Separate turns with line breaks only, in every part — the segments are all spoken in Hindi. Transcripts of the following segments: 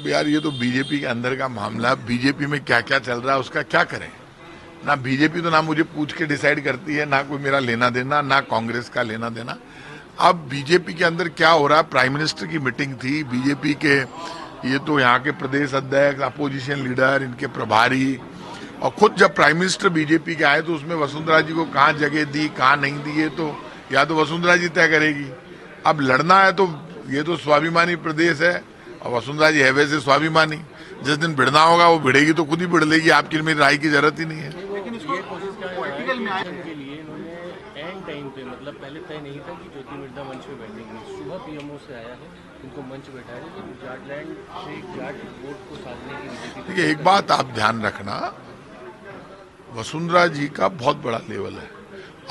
अब यार ये तो बीजेपी के अंदर का मामला, बीजेपी में क्या क्या चल रहा है उसका क्या करें। ना बीजेपी तो ना मुझे पूछ के डिसाइड करती है, ना कोई मेरा लेना देना, ना कांग्रेस का लेना देना। अब बीजेपी के अंदर क्या हो रहा है, प्राइम मिनिस्टर की मीटिंग थी बीजेपी के, ये तो यहाँ के प्रदेश अध्यक्ष, अपोजिशन लीडर, इनके प्रभारी, और खुद जब प्राइम मिनिस्टर बीजेपी के आए तो उसमें वसुंधरा जी को कहाँ जगह दी, कहाँ नहीं दी, ये तो या तो वसुंधरा जी तय करेगी। अब लड़ना है तो ये तो स्वाभिमानी प्रदेश है और वसुंधरा जी है वैसे स्वाभिमानी। जिस दिन भिड़ना होगा वो भिड़ेगी तो खुद ही भिड़ लेगी, आपकी मेरी राय की जरूरत ही नहीं है।
लेकिन इसको पॉलिटिकल में आने के लिए इन्होंने एंड टाइम पे, मतलब पहले तय नहीं था कि ज्योति मिर्धा मंच पे बैठेंगे, सुबह पीएमओ से आया है, उनको मंच बैठाया, लेकिन जाटलैंड से जाट वोट को साधने की बीजेपी।
देखिए एक बात आप ध्यान रखना, वसुंधरा जी का बहुत बड़ा लेवल है।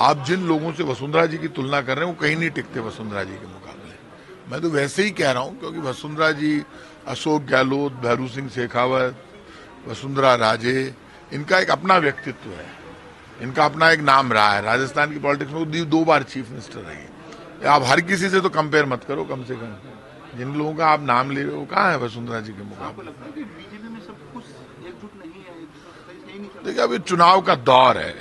आप जिन लोगों से वसुंधरा जी की तुलना कर रहे हैं वो कहीं नहीं टिकते वसुंधरा जी के मुकाबले। मैं तो वैसे ही कह रहा हूं क्योंकि वसुंधरा जी, अशोक गहलोत, भैरू सिंह शेखावत, वसुंधरा राजे, इनका एक अपना व्यक्तित्व है, इनका अपना एक नाम रहा है। राजस्थान की पॉलिटिक्स में 2 बार चीफ मिनिस्टर रही। आप हर किसी से तो कंपेयर मत करो, कम से कम जिन लोगों का आप नाम ले रहे हो कहाँ है वसुंधरा जी के मुकाबले। देखिए अभी चुनाव का दौर है,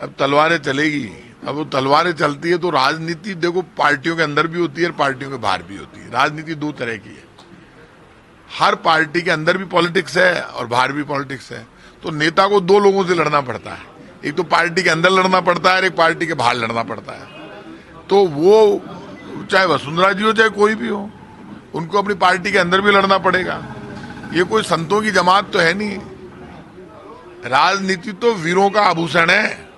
अब तलवारें चलेगी। अब वो तलवारें चलती है तो राजनीति देखो पार्टियों के अंदर भी होती है और पार्टियों के बाहर भी होती है। राजनीति 2 तरह की है, हर पार्टी के अंदर भी पॉलिटिक्स है और बाहर भी पॉलिटिक्स है। तो नेता को 2 लोगों से लड़ना पड़ता है, एक तो पार्टी के अंदर लड़ना पड़ता है और एक पार्टी के बाहर लड़ना पड़ता है। तो वो चाहे वसुंधरा जी हो चाहे कोई भी हो, उनको अपनी पार्टी के अंदर भी लड़ना पड़ेगा। ये कोई संतों की जमात तो है नहीं। राजनीति तो वीरों का आभूषण है,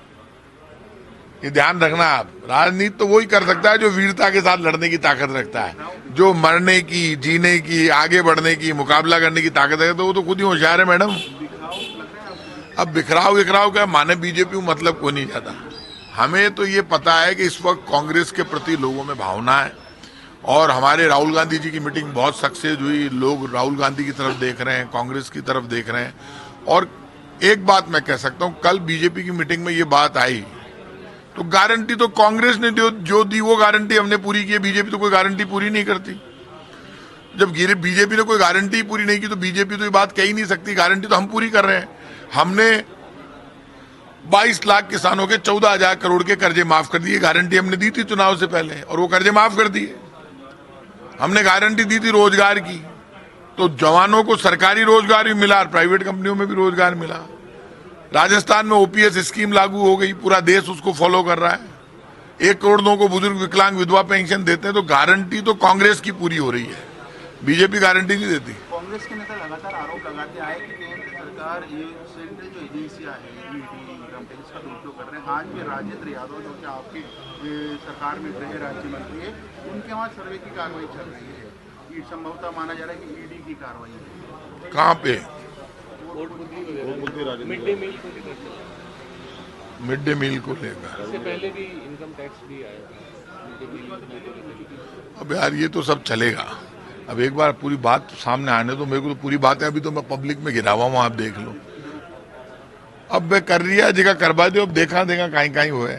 ये ध्यान रखना आप। राजनीति तो वही कर सकता है जो वीरता के साथ लड़ने की ताकत रखता है, जो मरने की, जीने की, आगे बढ़ने की, मुकाबला करने की ताकत है, तो वो तो खुद ही होशियार है मैडम। अब बिखराव क्या माने बीजेपी में मतलब कोई नहीं जाता। हमें तो ये पता है कि इस वक्त कांग्रेस के प्रति लोगों में भावना है और हमारे राहुल गांधी जी की मीटिंग बहुत सक्सेस हुई। लोग राहुल गांधी की तरफ देख रहे हैं, कांग्रेस की तरफ देख रहे हैं। और एक बात मैं कह सकता हूं, कल बीजेपी की मीटिंग में ये बात आई तो गारंटी तो कांग्रेस ने जो दी वो गारंटी हमने पूरी की है। बीजेपी तो कोई गारंटी पूरी नहीं करती। जब बीजेपी ने कोई गारंटी पूरी नहीं की तो बीजेपी तो ये बात कह ही नहीं सकती। गारंटी तो हम पूरी कर रहे हैं। हमने 22 लाख किसानों के 14,000 करोड़ के कर्जे माफ कर दिए। गारंटी हमने दी थी चुनाव से पहले और वो कर्जे माफ कर दिए। हमने गारंटी दी थी रोजगार की, तो जवानों को सरकारी रोजगार भी मिला और प्राइवेट कंपनियों में भी रोजगार मिला। राजस्थान में ओपीएस स्कीम लागू हो गई, पूरा देश उसको फॉलो कर रहा है। 1 करोड़ लोगों को बुजुर्ग, विकलांग, विधवा पेंशन देते हैं। तो गारंटी तो कांग्रेस की पूरी हो रही है, बीजेपी गारंटी नहीं देती।
कांग्रेस के नेता लगातार आरोप लगाते आए कि केंद्र सरकार ये सेंट्रल जो एजेंसियां हैं, ईडी, इनकम टैक्स का दुरुपयोग कर रहे हैं। आज भी राजेंद्र यादव जो कि आपकी सरकार में गृह राज्य मंत्री है, उनके वहाँ सर्वे की कार्रवाई चल रही है। संभवतः माना जा रहा है कि ईडी की कार्रवाई है।
कहाँ पे? मिड डे मील को लेकर
इससे पहले भी इनकम टैक्स भी आया।
अब यार ये तो सब चलेगा। अब एक बार पूरी बात सामने आने दो। मेरे को तो पूरी बात है, अभी तो मैं पब्लिक में गिरा हुआ हूं, आप देख लो। अब मैं कर रही है जगह करवा दो, अब देखा कहीं हुए।